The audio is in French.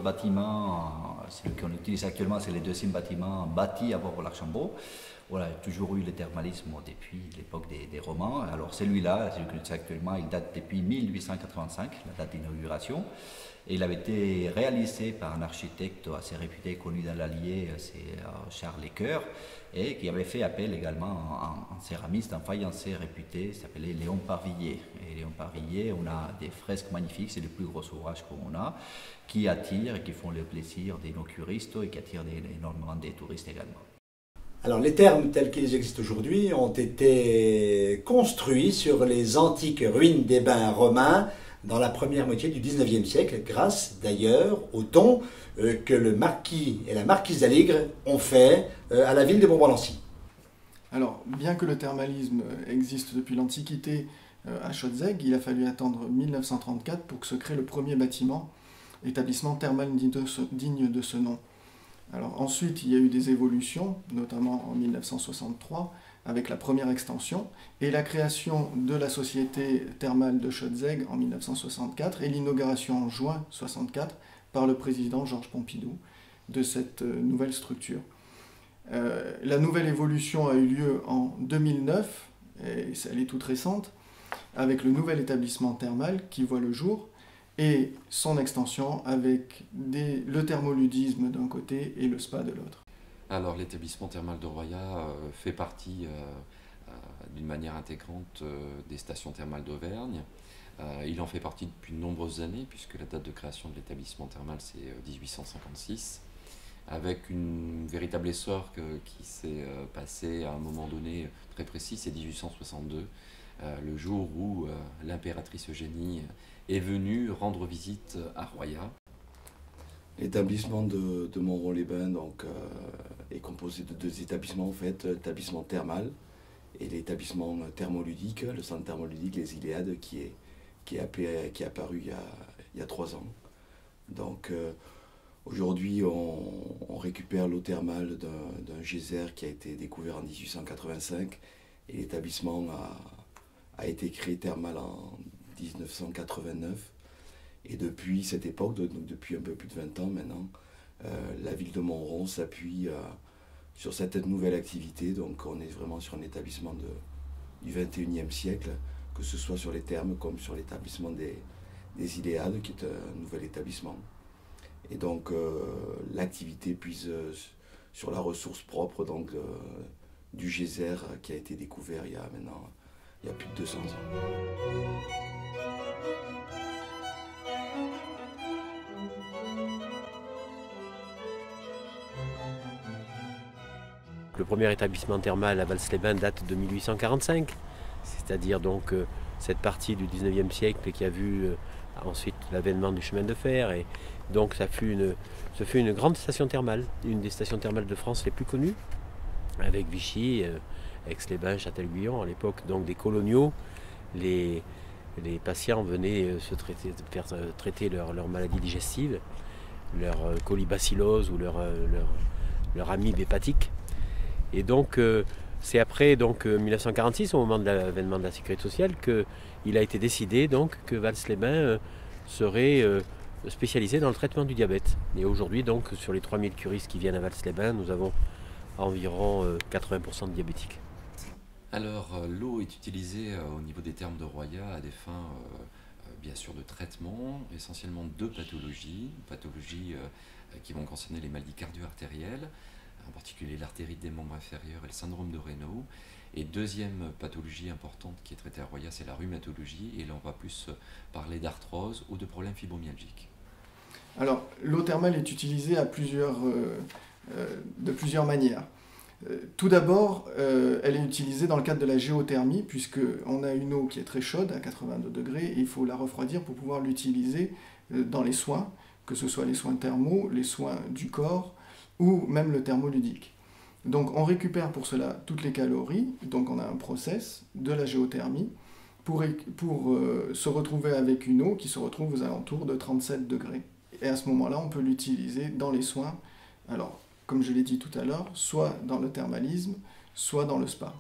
autres bâtiments, celui qu'on utilise actuellement, c'est le deuxième bâtiment bâti à Bourg-l'Archambault. Voilà, il y a toujours eu le thermalisme depuis l'époque des Romains. Alors celui-là, celui que c'est actuellement, il date depuis 1885, la date d'inauguration. Et il avait été réalisé par un architecte assez réputé, connu dans l'Allier, c'est Charles Lecoeur, et qui avait fait appel également à un céramiste, un faïencier réputé, qui s'appelait Léon Parvillier. Et Léon Parvillier, on a des fresques magnifiques, c'est le plus gros ouvrage qu'on a, qui attirent et qui font le plaisir des nos curistes et qui attirent énormément des touristes également. Alors les thermes tels qu'ils existent aujourd'hui ont été construits sur les antiques ruines des bains romains dans la première moitié du XIXe siècle, grâce d'ailleurs aux dons que le marquis et la marquise d'Aligre ont fait à la ville de Montmorency. Alors, bien que le thermalisme existe depuis l'Antiquité à Schötzegg, il a fallu attendre 1934 pour que se crée le premier bâtiment, établissement thermal digne de ce nom. Alors ensuite, il y a eu des évolutions, notamment en 1963, avec la première extension, et la création de la Société thermale de Schötzegg en 1964, et l'inauguration en juin 1964 par le président Georges Pompidou de cette nouvelle structure. La nouvelle évolution a eu lieu en 2009, et elle est toute récente, avec le nouvel établissement thermal qui voit le jour, et son extension avec le thermoludisme d'un côté et le spa de l'autre. Alors l'établissement thermal de Roya fait partie d'une manière intégrante des stations thermales d'Auvergne. Il en fait partie depuis de nombreuses années, puisque la date de création de l'établissement thermal c'est 1856, avec une véritable essor qui s'est passé à un moment donné très précis, c'est 1862, le jour où l'impératrice Eugénie est venue rendre visite à Roya. L'établissement de Montron-les-Bains est composé de deux établissements, en fait, l'établissement thermal et l'établissement thermoludique, le centre thermoludique Les Iléades, qui est apparu il y a 3 ans. Donc aujourd'hui, on récupère l'eau thermale d'un geyser qui a été découvert en 1885 et l'établissement a été créé thermal en 1989. Et depuis cette époque, donc depuis un peu plus de 20 ans maintenant, la ville de Montron s'appuie sur cette nouvelle activité. Donc on est vraiment sur un établissement du 21e siècle, que ce soit sur les thermes comme sur l'établissement des Iléades, qui est un nouvel établissement. Et donc l'activité puise sur la ressource propre donc, du geyser qui a été découvert il y a plus de 200 ans. Le premier établissement thermal à Vals-les-Bains date de 1845, c'est-à-dire donc cette partie du 19e siècle qui a vu ensuite l'avènement du chemin de fer. Et donc ce fut une grande station thermale, une des stations thermales de France les plus connues, avec Vichy, Aix-les-Bains, Châtel-Guyon, à l'époque donc des coloniaux. Les patients venaient faire traiter leur maladie digestive, leur colibacillose ou leur amibe hépatique. Et donc c'est après 1946, au moment de l'avènement de la sécurité sociale, qu'il a été décidé donc que Vals-les-Bains serait spécialisé dans le traitement du diabète. Et aujourd'hui, donc, sur les 3000 curistes qui viennent à Vals-les-Bains, nous avons environ 80% de diabétiques. Alors l'eau est utilisée au niveau des thermes de Roya à des fins bien sûr de traitement, essentiellement 2 pathologies, qui vont concerner les maladies cardio-artérielles, en particulier l'artérite des membres inférieurs et le syndrome de Raynaud. Et deuxième pathologie importante qui est traitée à Roya, c'est la rhumatologie, et là on va plus parler d'arthrose ou de problèmes fibromyalgiques. Alors l'eau thermale est utilisée de plusieurs manières. Tout d'abord, elle est utilisée dans le cadre de la géothermie, puisqu'on a une eau qui est très chaude, à 82 degrés, et il faut la refroidir pour pouvoir l'utiliser dans les soins, que ce soit les soins thermaux, les soins du corps, ou même le thermoludique. Donc on récupère pour cela toutes les calories, donc on a un process de la géothermie, pour se retrouver avec une eau qui se retrouve aux alentours de 37 degrés. Et à ce moment-là, on peut l'utiliser dans les soins, alors comme je l'ai dit tout à l'heure, soit dans le thermalisme, soit dans le spa.